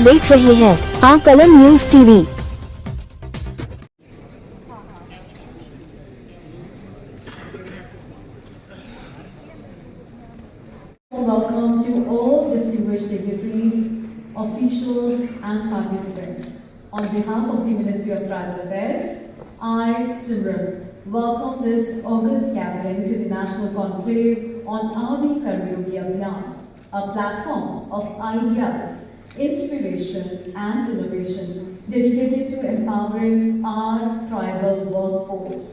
देख रहे हैं आ कलम news TV. Welcome to all distinguished dignitaries, officials and participants. On behalf of the Ministry of Tribal Affairs, I, Simran, welcome this august gathering to the National Conclave on Adi Karmayogi Abhiyan, a platform of ideas, inspiration and innovation dedicated to empowering our tribal workforce.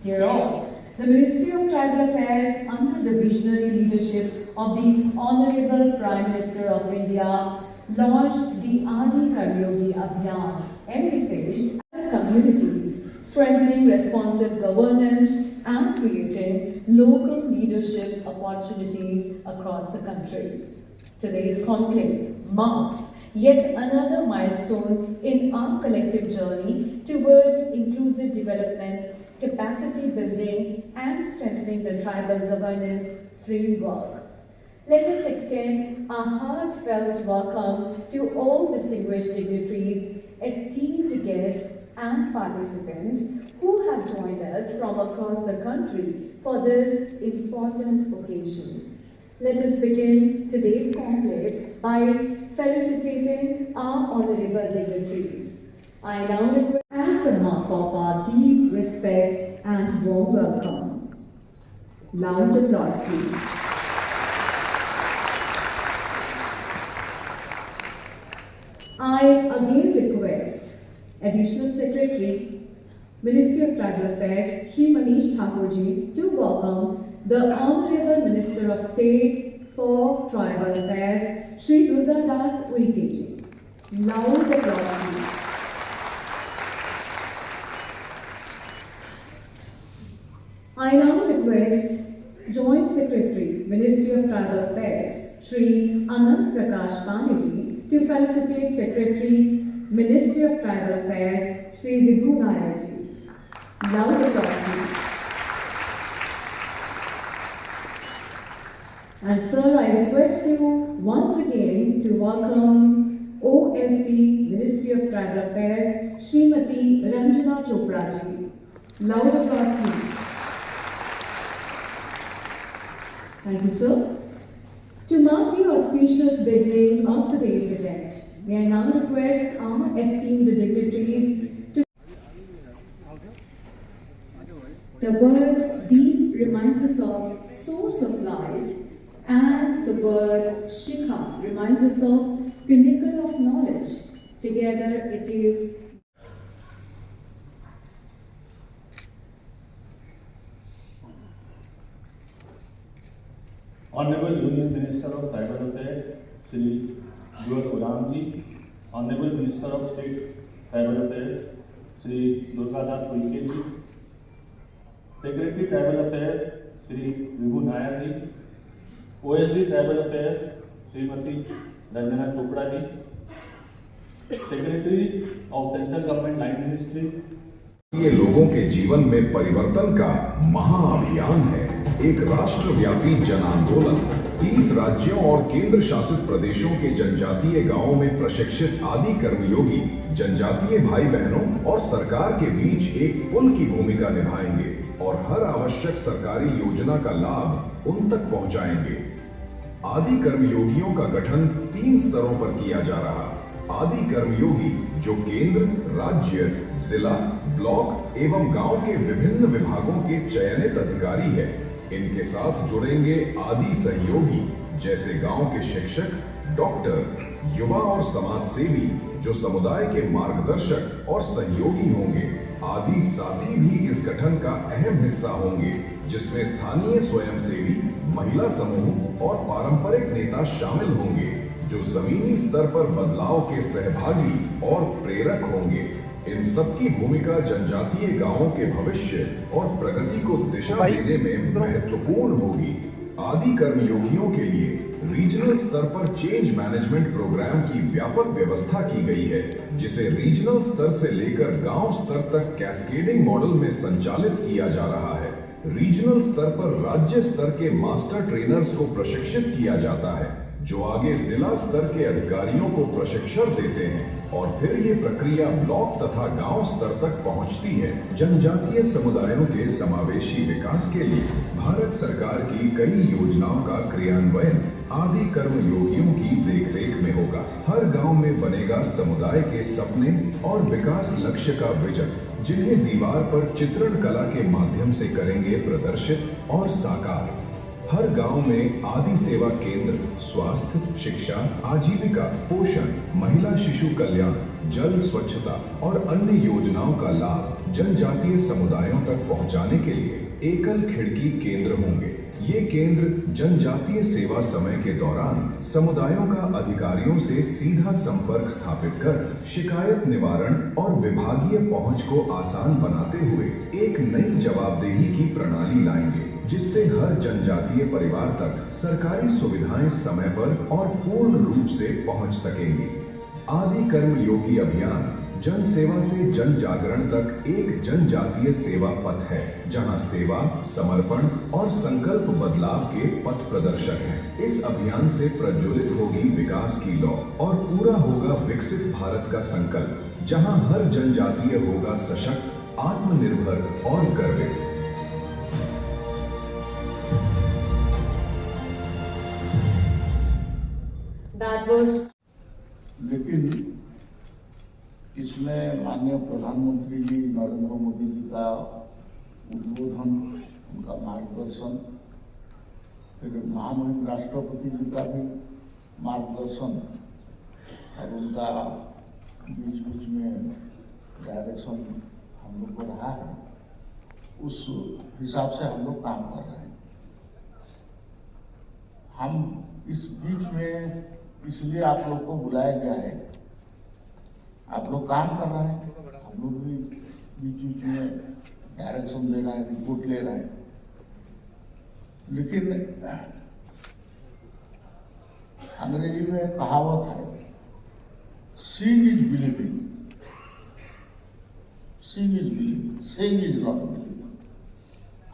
Dear all, the Ministry of Tribal Affairs, under the visionary leadership of the Honorable Prime Minister of India, launched the Adi Karmayogi Abhiyan, envisaged communities, strengthening responsive governance and creating local leadership opportunities across the country. Today's conclave marks yet another milestone in our collective journey towards inclusive development, capacity building, and strengthening the tribal governance framework. Let us extend a heartfelt welcome to all distinguished dignitaries, esteemed guests, and participants who have joined us from across the country for this important occasion. Let us begin today's conclave by felicitating our honorable dignitaries. I now request, as a mark of our deep respect and warm welcome, loud applause please. I again request Additional Secretary, Ministry of Tribal Affairs, Shri Manish Thakurji, to welcome the Honorable Minister of State for Tribal Affairs, Shri Durga Das Uikeji. Loud applause please. I now request Joint Secretary, Ministry of Tribal Affairs, Shri Anant Prakash Paneji, to felicitate Secretary, Ministry of Tribal Affairs, Shri Vibhu Nayarji. Loud applause please. And sir, I request you once again to welcome OSD, Ministry of Tribal Affairs, Srimati Ranjana Chopra ji. Loud applause please. Thank you, sir. To mark the auspicious beginning of today's event, may I now request our esteemed dignitaries to... The word deep reminds us of source of light, and the word Shikha reminds us of pinnacle of knowledge. Together it is Honorable Union Minister of Tribal Affairs, Shri Jawar Ghulam ji, Honorable Minister of State Tribal Affairs, Shri Durga Das Uike ji, Secretary Tribal Affairs, Shri Vibhu Nayar ji, OSD Tribal Affairs, Srimati Ranjana Chopra ji, Secretary of Central Government Line Ministry. ये लोगों के जीवन में परिवर्तन का महाअभियान है, एक राष्ट्रव्यापी जन आंदोलन। 30 राज्यों और केंद्र शासित प्रदेशों के जनजातीय गांवों में प्रशिक्षित आदि कर्मयोगी जनजातीय भाई बहनों और सरकार के बीच एक पुल की भूमिका निभाएंगे और हर आवश्यक सरकारी योजना का लाभ उन तक पहुंचाएंगे। आदि कर्मयोगियों का गठन 3 स्तरों पर किया जा रहा। आदि कर्मयोगी जो केंद्र, राज्य, जिला, ब्लॉक एवं गांव के विभिन्न विभागों के चयनित अधिकारी है। इनके साथ जुड़ेंगे आदि सहयोगी जैसे गांव के शिक्षक, डॉक्टर, युवा और समाज सेवी जो समुदाय के मार्गदर्शक और सहयोगी होंगे। आदि साथी भी इस गठन का अहम हिस्सा होंगे, जिसमें स्थानीय स्वयंसेवी, महिला समूह और पारंपरिक नेता शामिल होंगे जो जमीनी स्तर पर बदलाव के सहभागी और प्रेरक होंगे। इन सबकी भूमिका जनजातीय गांवों के भविष्य और प्रगति को दिशा देने में महत्वपूर्ण होगी। आदि कर्मयोगियों के लिए रीजनल स्तर पर चेंज मैनेजमेंट प्रोग्राम की व्यापक व्यवस्था की गई है, जिसे रीजनल स्तर से लेकर गांव स्तर तक कैस्केडिंग मॉडल में संचालित किया जा रहा है। रीजनल स्तर पर राज्य स्तर के मास्टर ट्रेनर्स को प्रशिक्षित किया जाता है, जो आगे जिला स्तर के अधिकारियों को प्रशिक्षण देते हैं और फिर ये प्रक्रिया ब्लॉक तथा गांव स्तर तक पहुंचती है। जनजातीय समुदायों के समावेशी विकास के लिए भारत सरकार की कई योजनाओं का क्रियान्वयन आदि कर्मयोगियों की देखरेख में होगा। हर गांव में बनेगा समुदाय के सपने और विकास लक्ष्य का विजन, जिन्हें दीवार पर चित्रण कला के माध्यम से करेंगे प्रदर्शित और साकार। हर गांव में आदि सेवा केंद्र, स्वास्थ्य, शिक्षा, आजीविका, पोषण, महिला शिशु कल्याण, जल स्वच्छता और अन्य योजनाओं का लाभ जनजातीय समुदायों तक पहुंचाने के लिए एकल खिड़की केंद्र होंगे। ये केंद्र जनजातीय सेवा समय के दौरान समुदायों का अधिकारियों से सीधा संपर्क स्थापित कर शिकायत निवारण और विभागीय पहुंच को आसान बनाते हुए एक नई जवाबदेही की प्रणाली लाएंगे, जिससे हर जनजातीय परिवार तक सरकारी सुविधाएं समय पर और पूर्ण रूप से पहुंच सकेंगी। आदि कर्मयोगी अभियान जन सेवा से जन जागरण तक एक जनजातीय सेवा पथ है, जहां सेवा, समर्पण और संकल्प बदलाव के पथ प्रदर्शक हैं। इस अभियान से प्रज्वलित होगी विकास की लौ और पूरा होगा विकसित भारत का संकल्प, जहां हर जनजातीय होगा सशक्त, आत्मनिर्भर और गर्वित। लेकिन इसमें माननीय प्रधानमंत्री जी नरेंद्र मोदी जी का उद्बोधन, उनका मार्गदर्शन, फिर महामहिम राष्ट्रपति जी का भी मार्गदर्शन और उनका बीच बीच में डायरेक्शन हम लोग को रहा है, उस हिसाब से हम लोग काम कर रहे हैं। हम इस बीच में इसलिए आप लोग को बुलाया गया है, आप लोग काम कर रहे हैं, हम लोग भी बीच बीच में डायरेक्शन दे रहे हैं, रिपोर्ट ले रहे हैं। लेकिन अंग्रेजी में एक कहावत है, seeing is believing, seeing is believing, saying is not believing.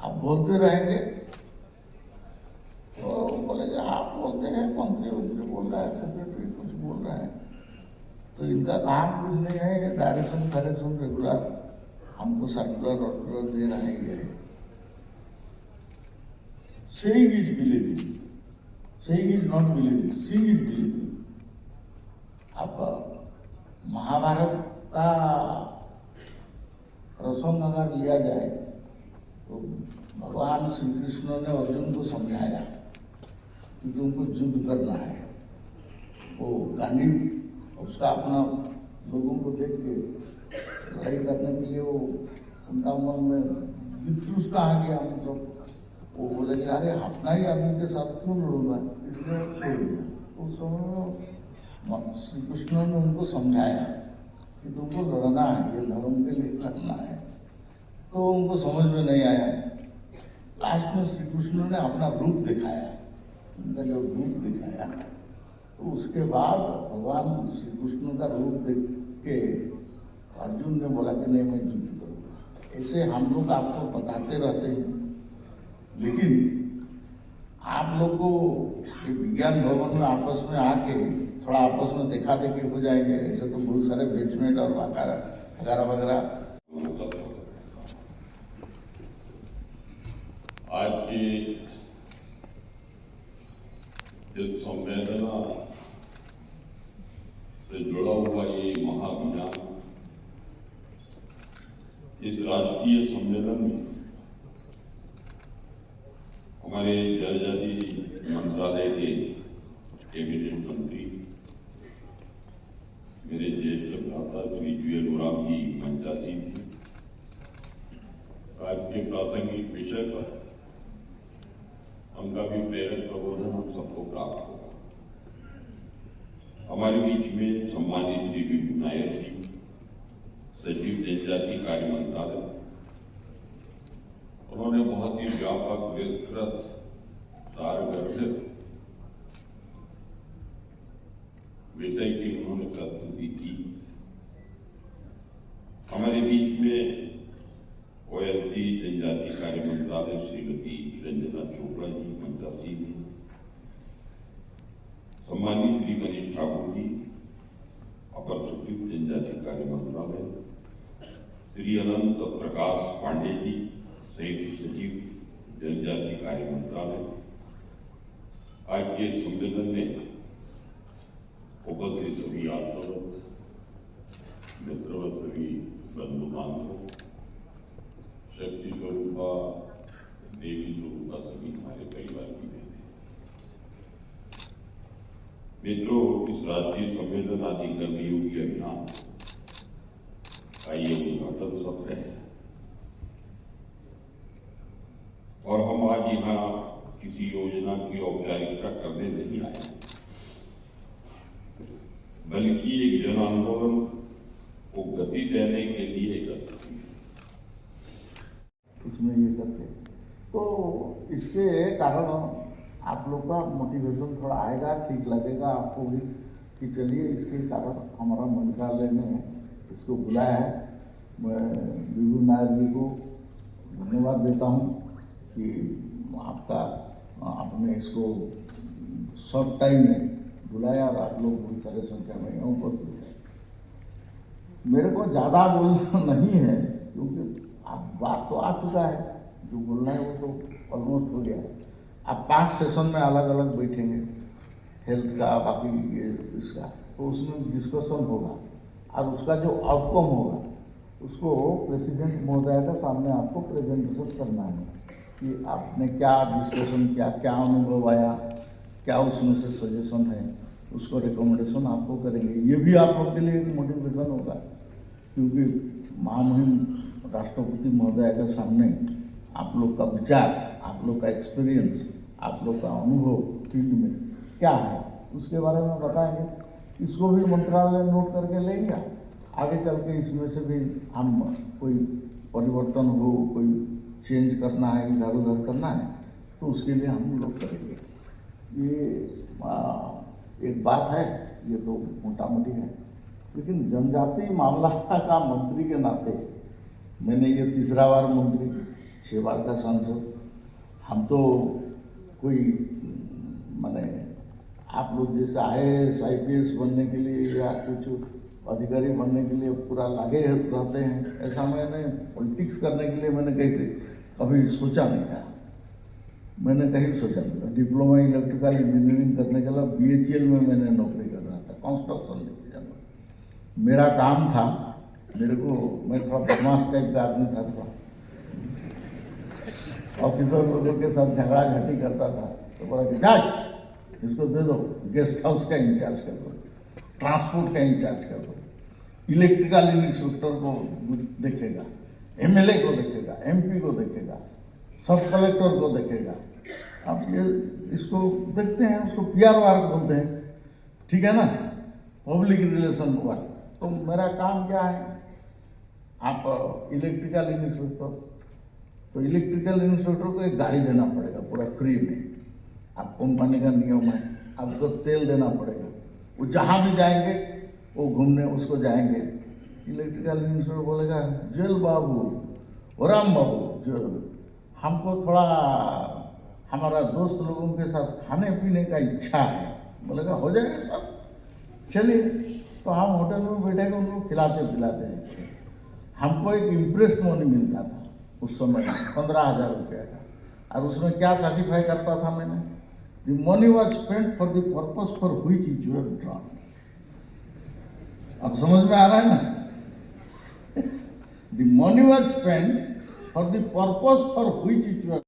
आप बोलते रहेंगे तो बोलेंगे आप बोलते हैं, मंत्री बोल रहा है, सेक्रेटरी कुछ बोल रहा है, तो इनका काम कुछ नहीं है कि डायरेक्शन करेक्शन रेगुलर हमको सर्कुलर ऑर्डर दे रहे हैं। Saying is believing, saying is not believing, seeing is believing. अब महाभारत का प्रसंग अगर लिया जाए तो भगवान श्री कृष्ण ने अर्जुन को समझाया कि तुमको युद्ध करना है। वो गांधी उसका अपना लोगों को देख के लड़ाई करने के लिए वो उनका मन में विद्रुष कहा गया, मतलब वो बोले कि अरे अपना ही आदमी के साथ क्यों लड़ूंगा, इसलिए वो छोड़ दिया। तो उस समय श्री कृष्ण ने उनको समझाया कि तुमको लड़ना है, ये धर्म के लिए लड़ना है। तो उनको समझ में नहीं आया। लास्ट में श्री कृष्ण ने अपना रूप दिखाया, उनका जो रूप दिखाया, तो उसके बाद भगवान श्री कृष्ण का रूप देख के अर्जुन ने बोला कि नहीं मैं युद्ध करूँगा। ऐसे हम लोग आपको बताते रहते हैं, लेकिन आप लोग को ये विज्ञान भवन में आपस में आके थोड़ा आपस में देखा देखी हो जाएंगे। ऐसे तो बहुत सारे बेचमेंट और वगैरह वगैरह। आज की इस संवेदना से जुड़ा हुआ ये महाअभियान, इस राष्ट्रीय सम्मेलन में हमारे जनजातीय मंत्रालय के कैबिनेट मंत्री मेरे ज्येष्ठ भ्राता श्री जुएल ओराम जी मंचासी आज के प्रासंगिक विषय पर उनका भी प्रेरक प्रबोधन हम सबको प्राप्त होगा। हमारे बीच में सम्मानित श्री विभू नायर जी, सचिव जनजातीय कार्य मंत्रालय, उन्होंने बहुत ही व्यापक, विस्तृत, सारगर्भित विषय की उन्होंने प्रस्तुति की। हमारे बीच में ओएसडी जनजातीय कार्य मंत्रालय श्रीमती रंजना चोपड़ा जी मंचासी जी, श्री मनीष ठाकुर जी, अपर सचिव जनजाति कार्य मंत्रालय, श्री अनंत प्रकाश पांडे जी, संयुक्त सचिव जनजाति कार्य मंत्रालय, आज के सम्मेलन में उपस्थित सभी आत्मवत मित्रवत सभी बंधु बांधव, शक्ति स्वरूपा देवी स्वरूपा सभी हमारे परिवार की बहनें, मित्रों, इस राष्ट्रीय सम्मेलन आदि कर्मयोगी अभियान का ये उद्घाटन सत्र है और हम आज यहाँ किसी योजना की औपचारिकता करने नहीं आए, बल्कि एक जन आंदोलन को गति देने के लिए एकत्रित हुए। उसमें ये करते तो इसके कारण आप लोग का मोटिवेशन थोड़ा आएगा, ठीक लगेगा आपको भी कि चलिए इसके कारण हमारा मंत्रालय ने इसको बुलाया है। मैं विभू नायर जी को धन्यवाद देता हूँ कि आपका आपने इसको शॉर्ट टाइम में बुलाया और आप लोग बहुत सारे संख्या में यहाँ उपस्थित हैं। मेरे को ज़्यादा बोलना नहीं है क्योंकि आप बात तो आ चुका है, जो बोलना है वो तो ऑलमोस्ट हो गया है। आप 5 सेशन में अलग अलग बैठेंगे, हेल्थ का बाकी ये इसका, तो उसमें डिस्कशन होगा और उसका जो आउटकम होगा उसको प्रेसिडेंट महोदय के सामने आपको प्रेजेंटेशन करना है कि आपने क्या डिस्कशन किया, क्या अनुभव आया, क्या उसमें से सजेशन है, उसको रिकमेंडेशन आपको करेंगे। ये भी आप लोग के लिए एक मोटिवेशन होगा क्योंकि महामहिम राष्ट्रपति महोदय के सामने आप लोग का विचार, आप लोग का एक्सपीरियंस, आप लोग का अनुभव फील्ड में क्या है उसके बारे में बताएंगे। इसको भी मंत्रालय नोट करके लेंगे, आगे चल के इसमें से भी हम कोई परिवर्तन हो, कोई चेंज करना है, इधर उधर करना है तो उसके लिए हम लोग करेंगे। ये एक बात है, ये तो मोटा मोटी है, लेकिन जनजातीय मामला का मंत्री के नाते मैंने ये 3रा बार मंत्री, 6 बार का सांसद, हम तो कोई माने आप लोग जैसे IAS IPS बनने के लिए या कुछ अधिकारी बनने के लिए पूरा लागे रहते हैं, ऐसा मैंने पॉलिटिक्स करने के लिए मैंने कभी सोचा नहीं था। मैंने कहीं सोचा नहीं था। डिप्लोमा इलेक्ट्रिकल इंजीनियरिंग करने के लिए BHEL में मैंने नौकरी कर रहा था, कंस्ट्रक्शन डिवीजन में। मेरा काम था, मेरे को मैं थोड़ा बदमाश टाइप का आदमी था, थोड़ा ऑफिसर लोगों के साथ झगड़ा झाटी करता था, तो बोला कि जाए इसको दे दो, गेस्ट हाउस का इंचार्ज कर दो, ट्रांसपोर्ट का इंचार्ज कर दो, इलेक्ट्रिकल इंस्पेक्टर को देखेगा, MLA को देखेगा, MP को देखेगा, सब कलेक्टर को देखेगा। अब ये इसको देखते हैं, उसको PR वर्क बोलते हैं, ठीक है ना, पब्लिक रिलेशन वर्क। तो मेरा काम क्या है, आप इलेक्ट्रिकल इंस्पेक्टर, तो इलेक्ट्रिकल इंस्पेक्टर को एक गाड़ी देना पड़ेगा पूरा फ्री में। आप कंपनी का नियम है, आपको तेल देना पड़ेगा, वो जहाँ भी जाएंगे वो घूमने उसको जाएंगे। इलेक्ट्रिकल इंस्पेक्टर बोलेगा जेल बाबू, राम बाबू, जेल, हमको थोड़ा हमारा दोस्त लोगों के साथ खाने पीने का इच्छा है। बोलेगा हो जाएगा सब, चलिए। तो हम होटल में बैठे उनको खिलाते पिलाते हैं। हमको एक इम्प्रेस मनी मिलता था उस समय 15,000 रुपये का, और उसमें क्या सर्टिफाई करता था मैंने, the money was spent for the purpose for which it was drawn. अब समझ में आ रहा है ना, the money was spent for the purpose for which it was.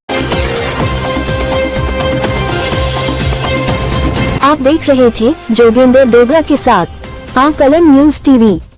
आप देख रहे थे जोगेंद्र डोगरा के साथ कलम न्यूज़ टीवी।